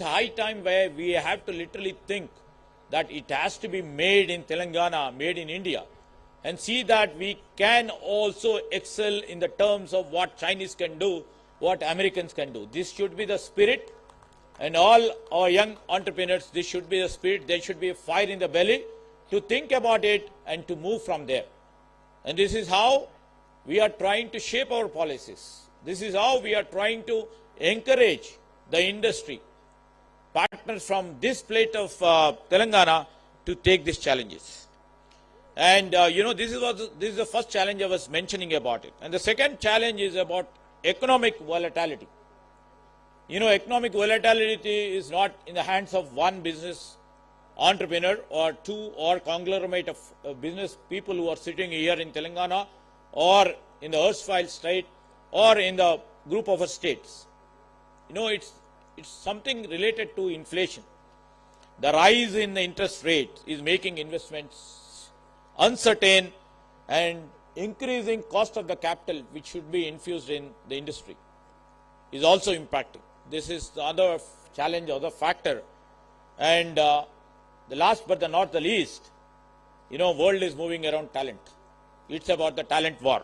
high time where we have to literally think that it has to be made in Telangana, made in India, and see that we can also excel in the terms of what Chinese can do, what Americans can do. This should be the spirit, and all our young entrepreneurs, this should be the spirit. There should be a fire in the belly to think about it and to move from there. And this is how we are trying to shape our policies. This is how we are trying to encourage the industry, partners from this plate of Telangana, to take these challenges. And this is the first challenge I was mentioning about it. And the second challenge is about economic volatility. Economic volatility is not in the hands of one business entrepreneur or two or conglomerate of business people who are sitting here in Telangana or in the erstwhile state or in the group of states. It's something related to inflation. The rise in the interest rate is making investments uncertain and increasing cost of the capital which should be infused in the industry is also impacting. This is the other challenge, other factor. And the last but not the least, world is moving around talent. It's about the talent war.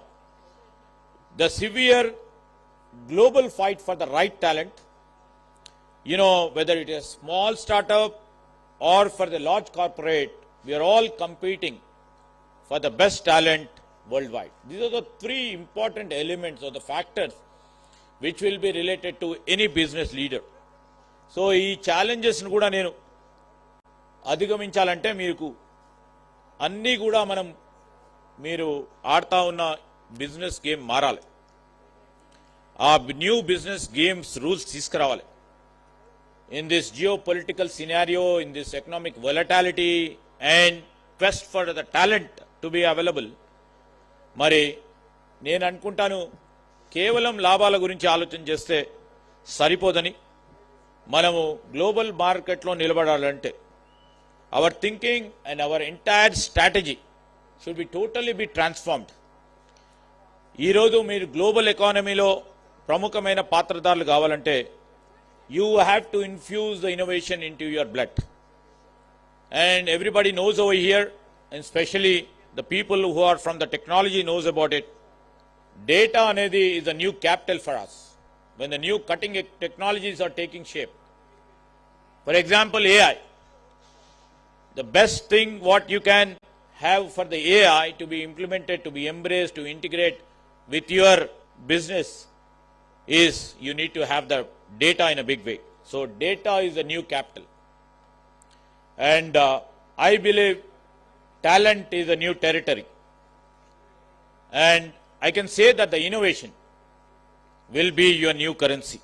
The severe global fight for the right talent, whether it is small startup or for the large corporate, we are all competing for the best talent worldwide. These are the three important elements or the factors which will be related to any business leader. So, ఈ challenges ను కూడా నేను అధిగమించాలంటే మీకు అన్నీ కూడా మీరు ఆడుతా ఉన్న బిజినెస్ గేమ్ మారాలి. ఆ న్యూ బిజినెస్ గేమ్స్ రూల్స్ తీసుకురావాలి. In this geopolitical scenario, in this economic volatility and quest for the talent to be available, మరి నేను అనుకుంటాను కేవలం లాభాల గురించి ఆలోచన చేస్తే సరిపోదని, మనము గ్లోబల్ మార్కెట్లో నిలబడాలంటే our thinking and our entire strategy should be totally be transformed. ఈరోజు మీరు గ్లోబల్ ఎకానమీలో ప్రముఖమైన పాత్రధారులు కావాలంటే you have to infuse the innovation into your blood. And everybody knows over here, and especially the people who are from the technology knows about it. Data anedi is a new capital for us when the new cutting technologies are taking shape. For example, AI. The best thing what you can have for the AI to be implemented, to be embraced, to integrate with your business is you need to have the data in a big way. So data is the new capital. And I believe talent is a new territory. And I can say that the innovation will be your new currency.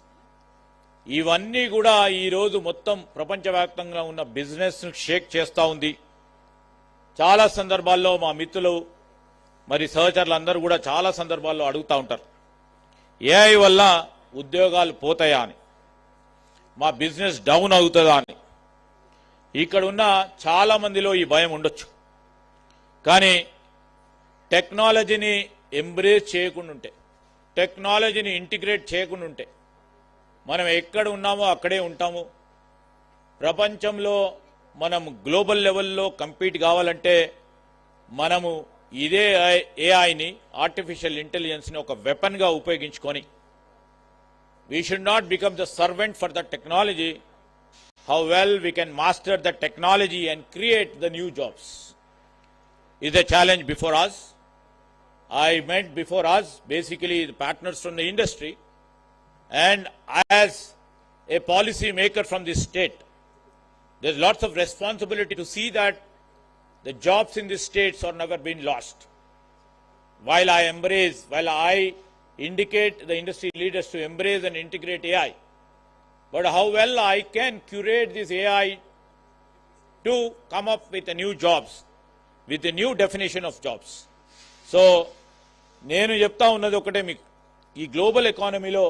ఇవన్నీ కూడా ఈరోజు మొత్తం ప్రపంచవ్యాప్తంగా ఉన్న బిజినెస్ను షేక్ చేస్తూ ఉంది. చాలా సందర్భాల్లో మా మిత్రులు మరి సహచరులు అందరూ కూడా చాలా సందర్భాల్లో అడుగుతూ ఉంటారు, ఏఐ వల్ల ఉద్యోగాలు పోతాయా అని, మా బిజినెస్ డౌన్ అవుతుందా అని. ఇక్కడ ఉన్న చాలా మందిలో ఈ భయం ఉండొచ్చు. కానీ టెక్నాలజీని ఎంబ్రేస్ చేయకుండా ఉంటే, టెక్నాలజీని ఇంటిగ్రేట్ చేయకుండా ఉంటే మనం ఎక్కడ ఉన్నామో అక్కడే ఉంటాము. ప్రపంచంలో మనం గ్లోబల్ లెవెల్లో కంపీట్ కావాలంటే మనము ఇదే ఏఐని, ఆర్టిఫిషియల్ ఇంటెలిజెన్స్ని ఒక వెపన్గా ఉపయోగించుకొని, we should not become the servant for the technology. How well we can master the technology and create the new jobs is a challenge before us. I meant before us basically the partners from the industry, and as a policy maker from this state, there's lots of responsibility to see that the jobs in these states are never been lost. While I indicate the industry leaders to embrace and integrate AI, but how well I can curate this AI to come up with a new jobs, with a new definition of jobs. So, నేను చెప్తా ఉన్నది ఒకటే మీకు, ఈ global ఎకానమీలో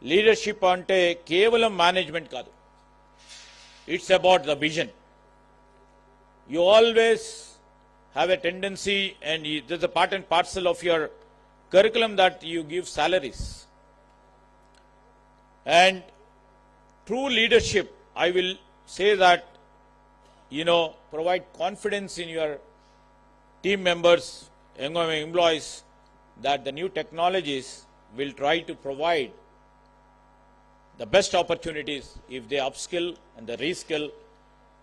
leadership అంటే కేవలం management కాదు, it's about the vision. You always have a tendency, and there's a part and parcel of your curriculum that you give salaries. And true leadership I will say that, provide confidence in your team members, young employees, that the new technologies will try to provide the best opportunities if they upskill and the reskill,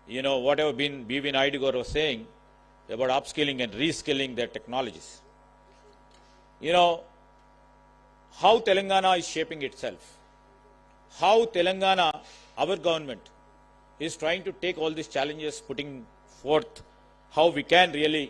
whatever B.V. Naidu was saying about upskilling and reskilling their technologies. How Telangana is shaping itself, how Telangana, our government, is trying to take all these challenges, putting forth how we can really